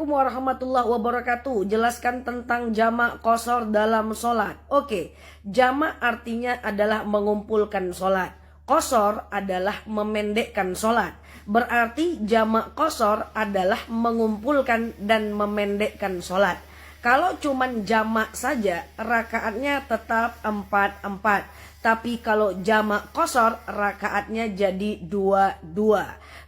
Assalamualaikum warahmatullahi wabarakatuh. Jelaskan tentang jamak qashar dalam sholat. Oke, jamak artinya adalah mengumpulkan sholat. Qashar adalah memendekkan sholat. Berarti jamak qashar adalah mengumpulkan dan memendekkan sholat. Kalau cuman jamak saja, rakaatnya tetap 4-4. Tapi kalau jamak qashar, rakaatnya jadi 2-2.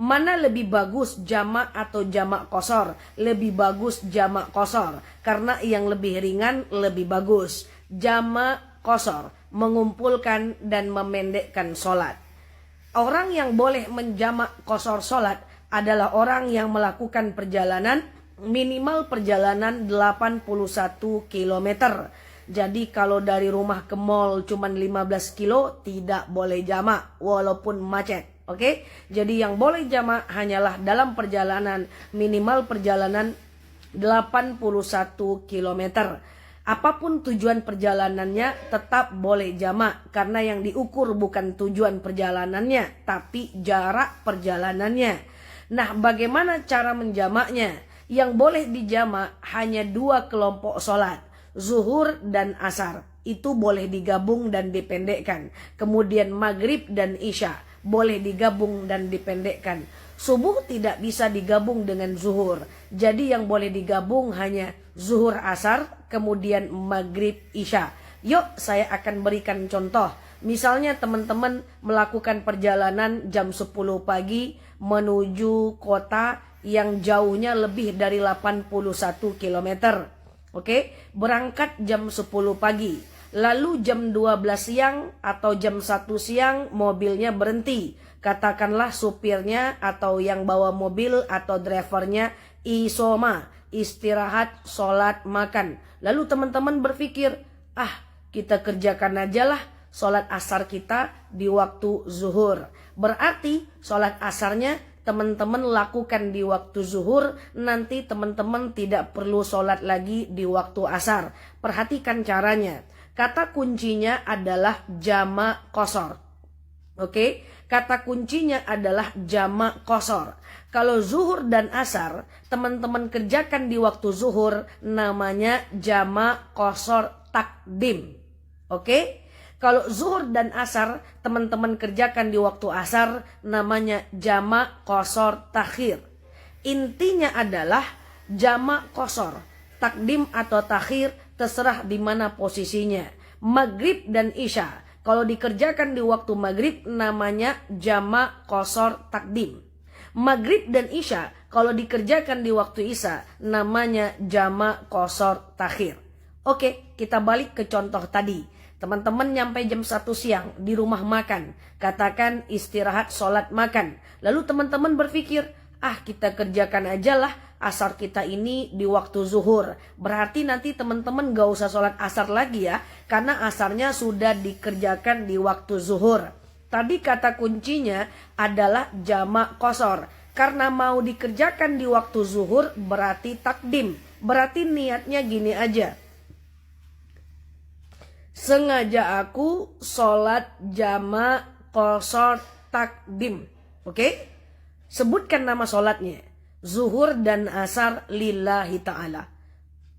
Mana lebih bagus, jamak atau jamak qashar? Lebih bagus jamak qashar, karena yang lebih ringan lebih bagus. Jamak qashar, mengumpulkan dan memendekkan sholat. Orang yang boleh menjamak qashar sholat adalah orang yang melakukan perjalanan, minimal perjalanan 81 km. Jadi kalau dari rumah ke mall cuman 15 kilo tidak boleh jamak walaupun macet. Oke? Jadi yang boleh jamak hanyalah dalam perjalanan, minimal perjalanan 81 km. Apapun tujuan perjalanannya tetap boleh jamak, karena yang diukur bukan tujuan perjalanannya tapi jarak perjalanannya. Nah, bagaimana cara menjamaknya? Yang boleh dijamak hanya 2 kelompok sholat, zuhur dan asar. Itu boleh digabung dan dipendekkan. Kemudian maghrib dan isya boleh digabung dan dipendekkan. Subuh tidak bisa digabung dengan zuhur. Jadi yang boleh digabung hanya zuhur asar, kemudian maghrib isya. Yuk saya akan berikan contoh. Misalnya teman-teman melakukan perjalanan jam 10 pagi menuju kota yang jauhnya lebih dari 81 km. Oke, berangkat jam 10 pagi. Lalu jam 12 siang atau jam 1 siang mobilnya berhenti. Katakanlah supirnya atau yang bawa mobil atau drivernya isoma, istirahat, sholat, makan. Lalu teman-teman berpikir, kita kerjakan aja lah sholat asar kita di waktu zuhur. Berarti sholat asarnya teman-teman lakukan di waktu zuhur, nanti teman-teman tidak perlu sholat lagi di waktu asar. Perhatikan caranya. Kata kuncinya adalah jamak qashar. Oke, kata kuncinya adalah jamak qashar. Kalau zuhur dan asar teman-teman kerjakan di waktu zuhur, namanya jamak qashar takdim. Oke? Kalau zuhur dan asar teman-teman kerjakan di waktu asar, namanya jamak qashar takhir. Intinya adalah jamak qashar, takdim atau takhir, terserah di mana posisinya. Maghrib dan isya, kalau dikerjakan di waktu maghrib namanya jamak qashar takdim. Maghrib dan isya, kalau dikerjakan di waktu isya namanya jamak qashar takhir. Oke, kita balik ke contoh tadi. Teman-teman nyampe jam 1 siang di rumah makan. Katakan istirahat, sholat, makan. Lalu teman-teman berpikir, kita kerjakan aja lah asar kita ini di waktu zuhur. Berarti nanti teman-teman gak usah sholat asar lagi ya, karena asarnya sudah dikerjakan di waktu zuhur. Tadi kata kuncinya adalah jamak qashar. Karena mau dikerjakan di waktu zuhur berarti takdim. Berarti niatnya gini aja. Sengaja aku sholat jamak qashar takdim. Oke? Sebutkan nama sholatnya. Zuhur dan asar lillahi ta'ala.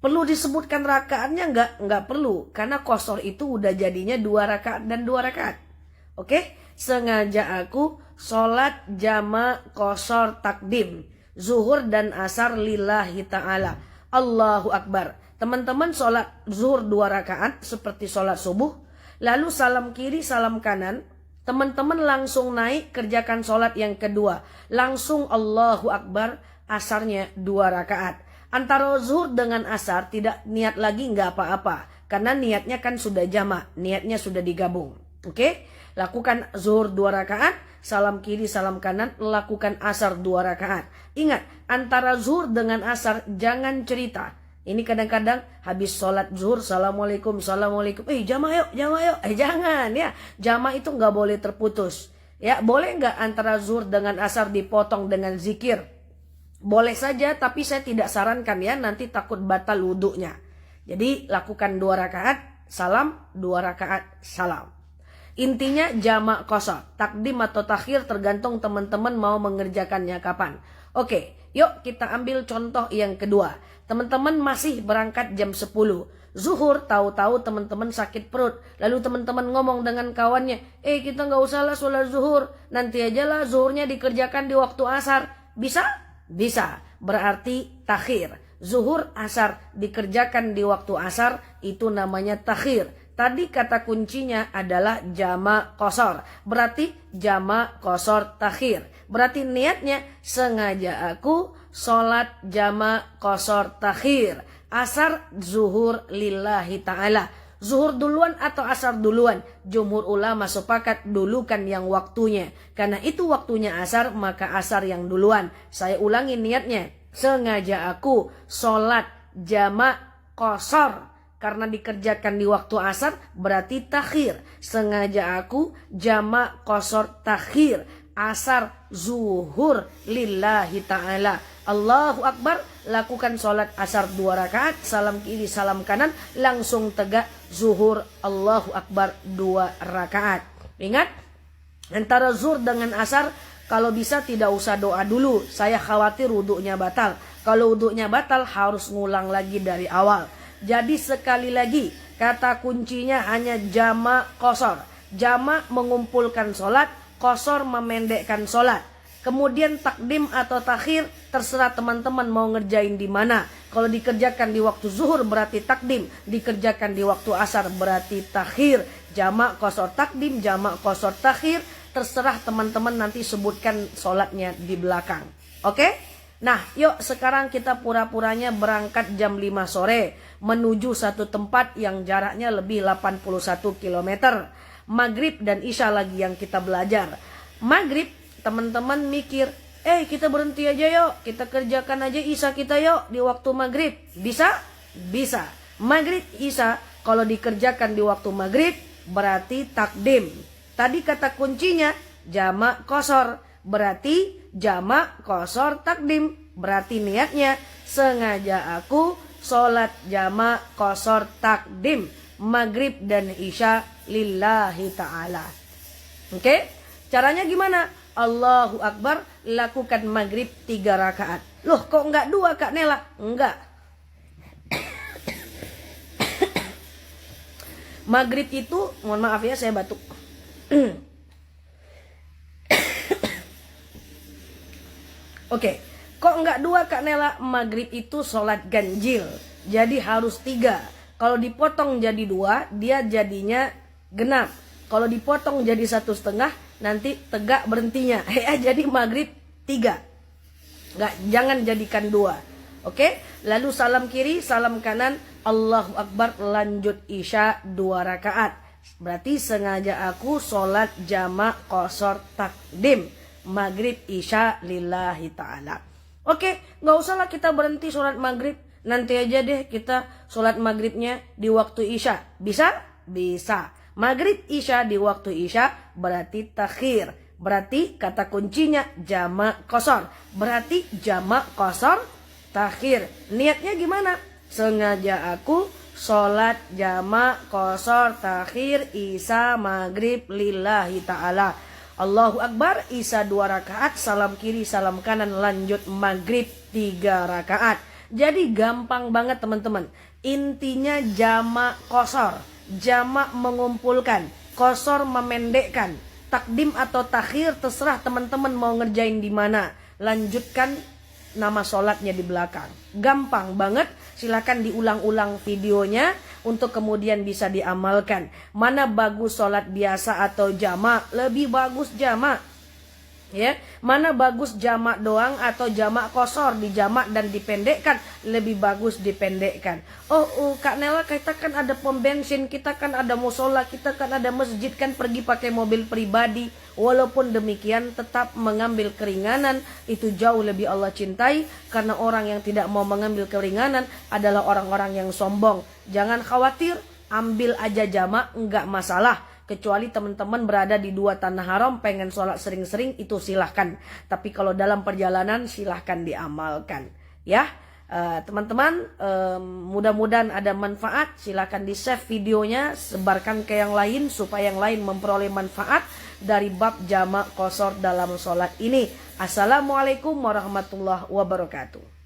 Perlu disebutkan rakaatnya? Enggak perlu. Karena qashar itu udah jadinya 2 rakaat dan 2 rakaat. Oke? Sengaja aku sholat jamak qashar takdim. Zuhur dan asar lillahi ta'ala. Allahu Akbar. Teman-teman sholat zuhur 2 rakaat seperti sholat subuh. Lalu salam kiri, salam kanan. Teman-teman langsung naik kerjakan sholat yang kedua. Langsung Allahu Akbar, asarnya 2 rakaat. Antara zuhur dengan asar tidak niat lagi nggak apa-apa. Karena niatnya kan sudah jamak, niatnya sudah digabung. Oke? Lakukan zuhur 2 rakaat, salam kiri, salam kanan, lakukan asar 2 rakaat. Ingat, antara zuhur dengan asar jangan cerita. Ini kadang-kadang habis sholat zuhur, assalamualaikum, assalamualaikum. Jamaah yuk. Jangan ya. Jamaah itu nggak boleh terputus. Ya, boleh nggak antara zuhur dengan asar dipotong dengan zikir? Boleh saja, tapi saya tidak sarankan ya. Nanti takut batal wudhunya. Jadi lakukan 2 rakaat, salam, 2 rakaat, salam. Intinya jamak qashar. Takdim atau takhir tergantung teman-teman mau mengerjakannya kapan. Oke, Yuk kita ambil contoh yang kedua. Teman-teman masih berangkat jam 10. Zuhur, tahu-tahu teman-teman sakit perut. Lalu teman-teman ngomong dengan kawannya, kita nggak usah lah sholat zuhur. Nanti aja lah zuhurnya dikerjakan di waktu asar. Bisa? Bisa. Berarti takhir. Zuhur, asar dikerjakan di waktu asar, itu namanya takhir. Tadi kata kuncinya adalah jamak qashar. Berarti jamak qashar takhir. Berarti niatnya sengaja aku sholat jamak qashar takhir. Asar zuhur lillahi ta'ala. Zuhur duluan atau asar duluan? Jumhur ulama sepakat dulukan yang waktunya. Karena itu waktunya asar, maka asar yang duluan. Saya ulangi niatnya. Sengaja aku sholat jamak qashar. Karena dikerjakan di waktu asar berarti takhir. Sengaja aku jamak qashar takhir. Asar zuhur lillahi ta'ala. Allahu Akbar, lakukan sholat asar 2 rakaat, salam kiri salam kanan, langsung tegak zuhur Allahu Akbar 2 rakaat. Ingat, antara zuhur dengan asar kalau bisa tidak usah doa dulu, saya khawatir wudhunya batal. Kalau wudhunya batal harus ngulang lagi dari awal. Jadi sekali lagi, kata kuncinya hanya jamak qashar. Jamak mengumpulkan sholat, qashar memendekkan sholat. Kemudian takdim atau takhir terserah teman-teman mau ngerjain di mana. Kalau dikerjakan di waktu zuhur berarti takdim, dikerjakan di waktu asar berarti takhir. Jamak qashar takdim, jamak qashar takhir, terserah teman-teman nanti sebutkan sholatnya di belakang. Oke? Nah, yuk sekarang kita pura-puranya berangkat jam 5 sore menuju satu tempat yang jaraknya lebih 81 km. Maghrib dan Isya lagi yang kita belajar. Maghrib teman-teman mikir, kita berhenti aja yuk, kita kerjakan aja Isya kita yuk di waktu maghrib. Bisa? Bisa. Maghrib Isya kalau dikerjakan di waktu maghrib berarti takdim. Tadi kata kuncinya jamak qashar, berarti jamak qashar takdim. Berarti niatnya sengaja aku sholat jamak qashar takdim maghrib dan Isya lillahi ta'ala. Oke? Caranya gimana? Allahu Akbar, lakukan maghrib 3 rakaat. Loh kok enggak 2 Kak Nela? Enggak. Maghrib itu, mohon maaf ya saya batuk. Oke, kok enggak 2 Kak Nela? Maghrib itu sholat ganjil, jadi harus 3. Kalau dipotong jadi 2, dia jadinya genap. Kalau dipotong jadi 1,5, nanti tegak berhentinya. Jadi maghrib 3. Jangan jadikan 2. Oke? Lalu salam kiri, salam kanan, Allahu Akbar, lanjut Isya 2 rakaat. Berarti sengaja aku sholat jamak qashar takdim. Maghrib Isya lillahi ta'ala. Oke, gak usahlah kita berhenti sholat maghrib. Nanti aja deh kita sholat maghribnya di waktu Isya. Bisa? Bisa. Maghrib Isya di waktu Isya berarti takhir. Berarti kata kuncinya jamak qashar. Berarti jamak qashar takhir. Niatnya gimana? Sengaja aku sholat jamak qashar takhir Isya maghrib lillahi ta'ala. Allahu Akbar, Isya 2 rakaat, salam kiri salam kanan, lanjut maghrib 3 rakaat. Jadi gampang banget teman-teman. Intinya jamak qashar. Jamak mengumpulkan, qashar memendekkan, takdim atau takhir terserah teman-teman mau ngerjain di mana. Lanjutkan nama sholatnya di belakang. Gampang banget, silakan diulang-ulang videonya untuk kemudian bisa diamalkan. Mana bagus sholat biasa atau jamak? Lebih bagus jamak. Ya, mana bagus jamak doang atau jamak qashar, dijamak dan dipendekkan? Lebih bagus dipendekkan. Kak Nela, kita kan ada pom bensin, kita kan ada musola, kita kan ada masjid, kan pergi pakai mobil pribadi. Walaupun demikian tetap mengambil keringanan itu jauh lebih Allah cintai, karena orang yang tidak mau mengambil keringanan adalah orang-orang yang sombong. Jangan khawatir, ambil aja jamak, enggak masalah. Kecuali teman-teman berada di 2 tanah haram, pengen sholat sering-sering, itu silahkan. Tapi kalau dalam perjalanan silahkan diamalkan. Ya, teman-teman, mudah-mudahan ada manfaat. Silahkan di save videonya, sebarkan ke yang lain supaya yang lain memperoleh manfaat. dari bab jamak qashar dalam sholat ini. Assalamualaikum warahmatullahi wabarakatuh.